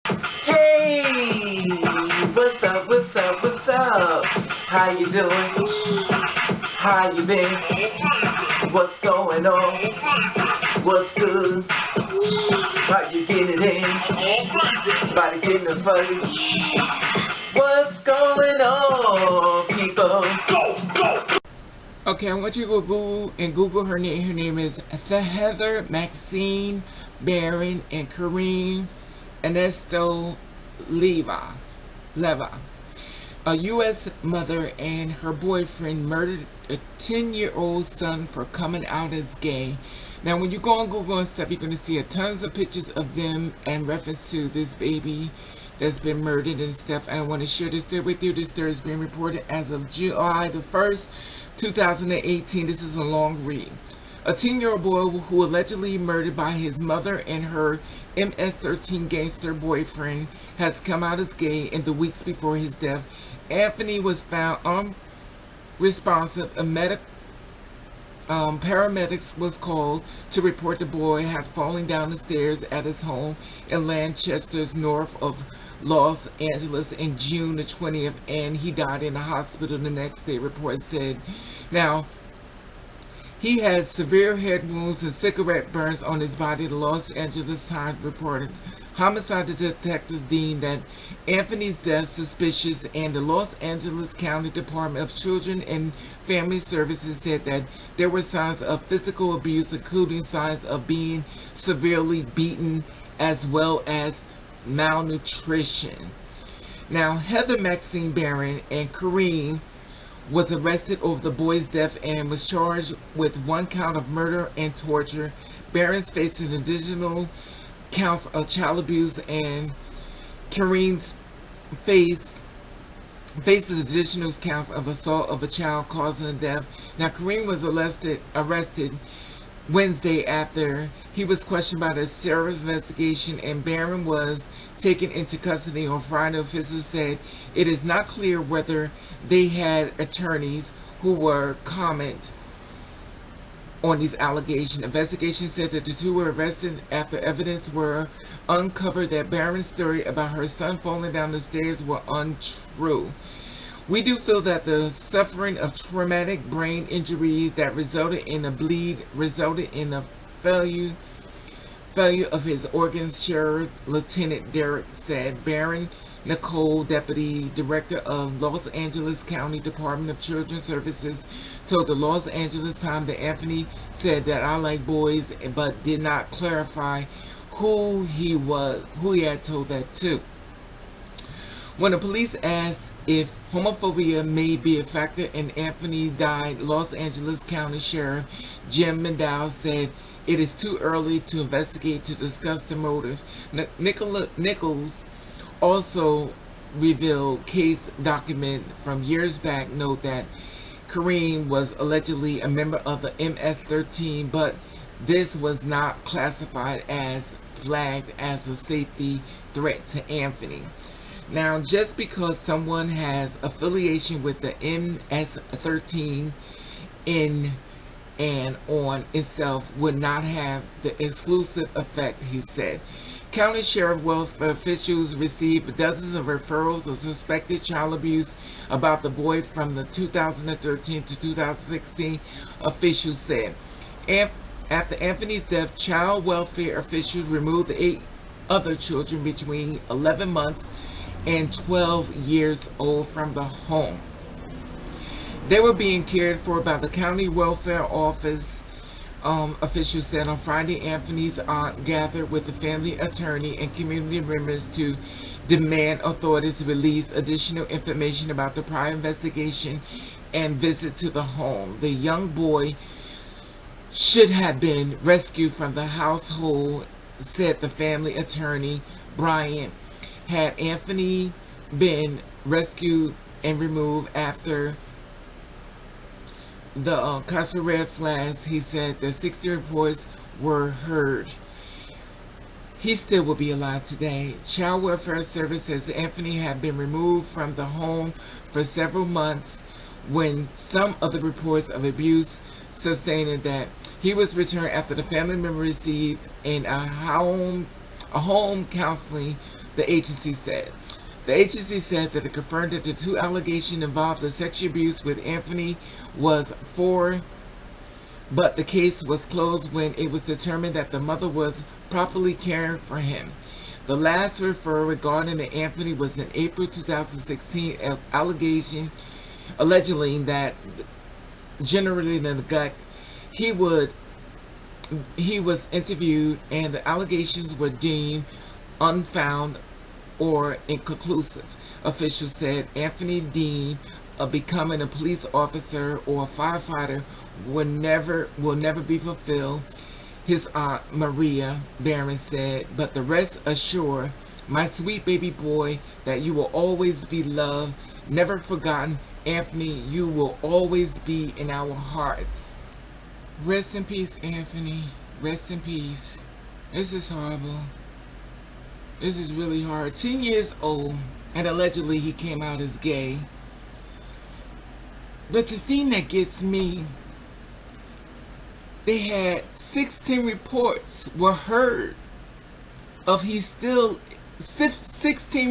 Hey, what's up, what's up, what's up? How you doing? How you been? What's going on? What's good? How you getting it in? Body getting it funny? What's going on, people? Okay, I want you to go Google her name. Her name is Heather, Maxine, Barron, and Kareem, Ernesto, Leiva. A U.S. mother and her boyfriend murdered a 10-year-old son for coming out as gay. Now, when you go on Google and stuff, you're going to see tons of pictures of them and reference to this baby that's been murdered and stuff. And I want to share this story with you. This story is being reported as of July the 1st, 2018. This is a long read. A 10-year-old boy who allegedly murdered by his mother and her MS-13 gangster boyfriend has come out as gay in the weeks before his death. Anthony was found unresponsive. Paramedics was called to report the boy has fallen down the stairs at his home in Lancaster, north of Los Angeles, in June the 20th, and he died in the hospital the next day, reports said. Now, he had severe head wounds and cigarette burns on his body. The Los Angeles Times reported. Homicide detectives deemed that Anthony's death suspicious, and the Los Angeles County Department of Children and Family Services said that there were signs of physical abuse, including signs of being severely beaten as well as malnutrition. Now, Heather, Maxine, Barron, and Kareem was arrested over the boy's death and was charged with 1 count of murder and torture. Barron's facing additional counts of child abuse, and Kareem's faces additional counts of assault of a child causing a death. Now, Kareem was arrested Wednesday after he was questioned by the sheriff's investigation, and Barron was taken into custody on Friday. Officials said it is not clear whether they had attorneys who were comment on these allegations. Investigation said that the two were arrested after evidence were uncovered that Barron's story about her son falling down the stairs were untrue. We do feel that the suffering of traumatic brain injuries that resulted in a bleed resulted in a failure of his organs, Sheriff Lieutenant Derek said. Barron Nicole, Deputy Director of Los Angeles County Department of Children's Services, told the Los Angeles Times that Anthony said that "I like boys," but did not clarify who he had told that to. When the police asked if homophobia may be a factor in Anthony's death, Los Angeles County Sheriff Jim Mendel said it is too early to investigate to discuss the motive. Nichols also revealed case document from years back note that Kareem was allegedly a member of the MS-13, but this was not classified as flagged as a safety threat to Anthony. Now, just because someone has affiliation with the MS-13 in and on itself would not have the exclusive effect, he said. County Sheriff welfare officials received dozens of referrals of suspected child abuse about the boy from the 2013 to 2016, officials said. After Anthony's death, child welfare officials removed the 8 other children between 11 months and 12 years old from the home. They were being cared for by the county welfare office. Officials said on Friday Anthony's aunt gathered with the family attorney and community members to demand authorities release additional information about the prior investigation and visit to the home. The young boy should have been rescued from the household, said the family attorney. Brian, had Anthony been rescued and removed after the Casa red flags, he said the 60 reports were heard. He still will be alive today. Child Welfare Service says Anthony had been removed from the home for several months when some of the reports of abuse sustained that he was returned after the family member received in a home counseling the agency said. The agency said that it confirmed that the 2 allegations involved the sexual abuse with Anthony was 4, but the case was closed when it was determined that the mother was properly caring for him. The last referral regarding the Anthony was in April 2016, allegation allegedly that generally neglect. He was interviewed and the allegations were deemed unfounded or inconclusive. Officials said Anthony Dean of becoming a police officer or a firefighter will never be fulfilled. His aunt Maria Barron said, but the rest assure my sweet baby boy that you will always be loved, never forgotten. Anthony, you will always be in our hearts. Rest in peace, Anthony. Rest in peace. This is horrible. This is really hard. 10 years old, and allegedly he came out as gay. But the thing that gets me, they had 16 reports were heard of 16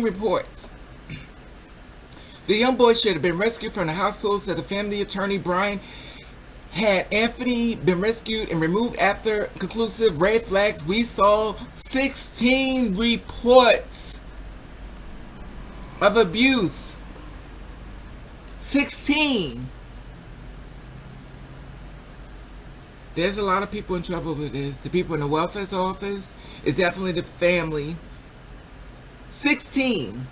reports. The young boy should have been rescued from the household, said the family attorney Brian. Had Anthony been rescued and removed after conclusive red flags, we saw 16 reports of abuse. 16. There's a lot of people in trouble with this. The people in the welfare office, is definitely the family. 16.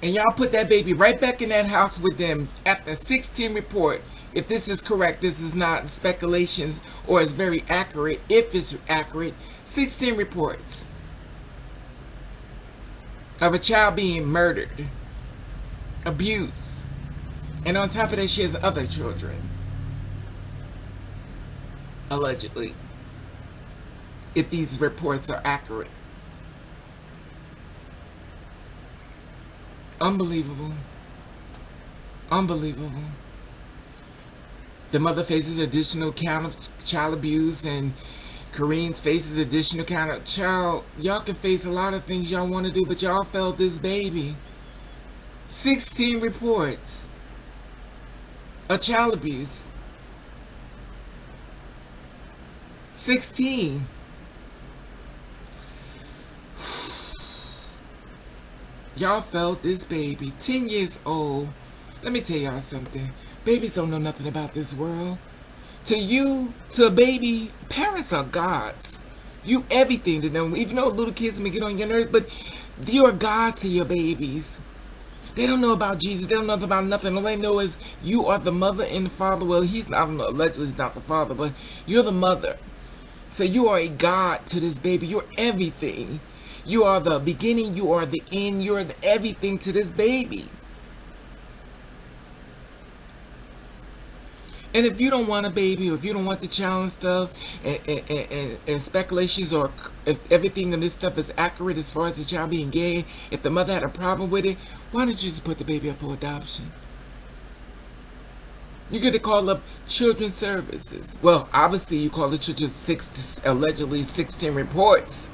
And y'all put that baby right back in that house with them after 16 report. If this is correct, this is not speculations or is very accurate. If it's accurate, 16 reports of a child being murdered, abused, and on top of that, she has other children. Allegedly, if these reports are accurate. Unbelievable. Unbelievable. The mother faces additional count of child abuse, and Kareem faces additional count of child. Y'all can face a lot of things y'all want to do, but y'all failed this baby. 16 reports of child abuse. 16. Y'all felt this baby, 10 years old. Let me tell y'all something. Babies don't know nothing about this world. To you, to a baby, parents are gods. You everything to them. Even though little kids may get on your nerves, but you're gods to your babies. They don't know about Jesus. They don't know about nothing. All they know is you are the mother and the father. Well, he's not, allegedly he's not the father, but you're the mother. So you are a god to this baby. You're everything. You are the beginning, you are the end, you are the everything to this baby. And if you don't want a baby, or if you don't want the child and stuff, and speculations, or if everything in this stuff is accurate as far as the child being gay, if the mother had a problem with it, why don't you just put the baby up for adoption? You're going to call up children's services. Well, obviously you call the children allegedly 16 reports.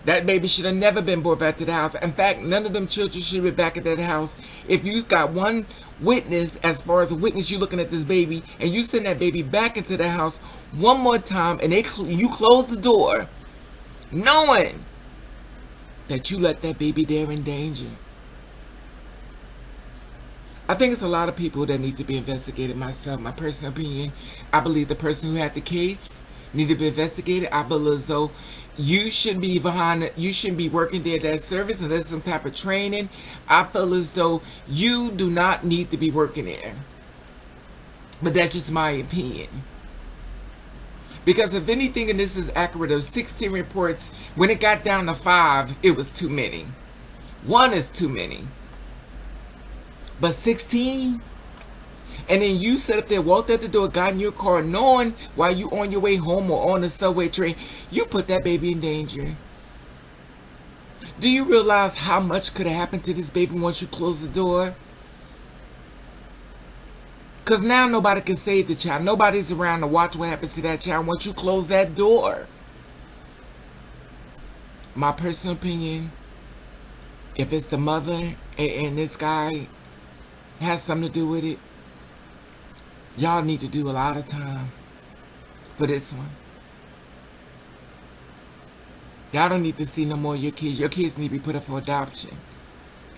That baby should have never been brought back to the house. In fact, none of them children should be back at that house. If you got one witness, as far as a witness, you looking at this baby, and you send that baby back into the house one more time, and you close the door, knowing that you let that baby there in danger. I think it's a lot of people that need to be investigated. Myself, my personal opinion, I believe the person who had the case need to be investigated. I believe as though you shouldn't be you shouldn't be working there at that service unless some type of training. I feel as though you do not need to be working there. But that's just my opinion. Because if anything in this is accurate, of 16 reports, when it got down to 5, it was too many. 1 is too many. But 16? And then you sit up there, walked out the door, got in your car, knowing while you on your way home or on the subway train, you put that baby in danger. Do you realize how much could have happened to this baby once you close the door? Because now nobody can save the child. Nobody's around to watch what happens to that child once you close that door. my personal opinion, if it's the mother and this guy has something to do with it, y'all need to do a lot of time for this one. Y'all don't need to see no more of your kids. Your kids need to be put up for adoption.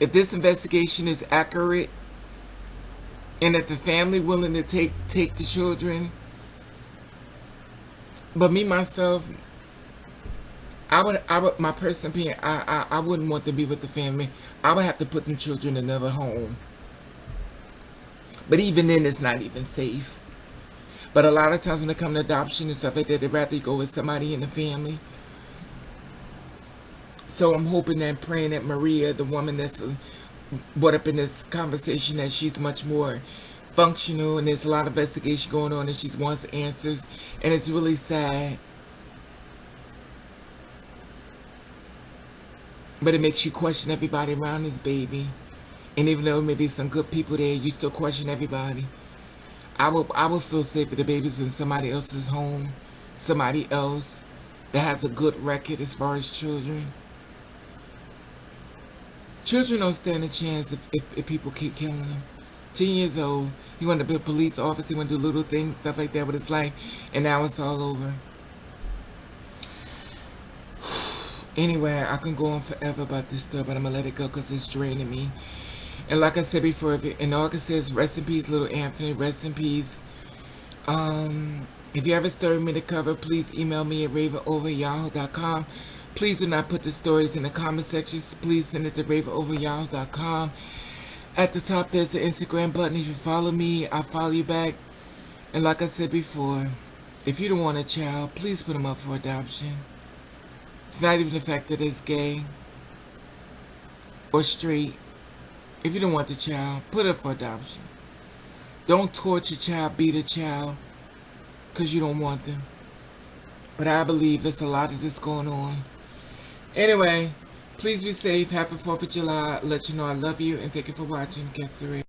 If this investigation is accurate, and if the family willing to take the children, but me myself, I would my personal opinion, I wouldn't want to be with the family. I would have to put them children in another home. But even then, it's not even safe. But a lot of times when it comes to adoption and stuff like that, they'd rather go with somebody in the family. So I'm hoping and praying that Maria, the woman that's brought up in this conversation, that she's much more functional, and there's a lot of investigation going on, and she wants answers, and it's really sad. But it makes you question everybody around this baby. And even though maybe some good people there, you still question everybody. I would feel safe if the baby's in somebody else's home, somebody else that has a good record as far as children. Children don't stand a chance if people keep killing them. 10 years old, he wanted to be a police officer, he wanted to do little things, stuff like that with his life, and now it's all over. Anyway, I can go on forever about this stuff, but I'm going to let it go because it's draining me. And like I said before, and August says, rest in peace, little Anthony, rest in peace. If you ever stirred me to cover, please email me at ravenover@yahoo.com. Please do not put the stories in the comment sections. Please send it to ravenover@yahoo.com. At the top, there's the Instagram button. If you follow me, I'll follow you back. And like I said before, if you don't want a child, please put them up for adoption. It's not even the fact that it's gay or straight. If you don't want the child, put it up for adoption. Don't torture a child, beat a child, because you don't want them. But I believe there's a lot of this going on. Anyway, please be safe. Happy 4th of July. I'll let you know I love you, and thank you for watching. Gangster.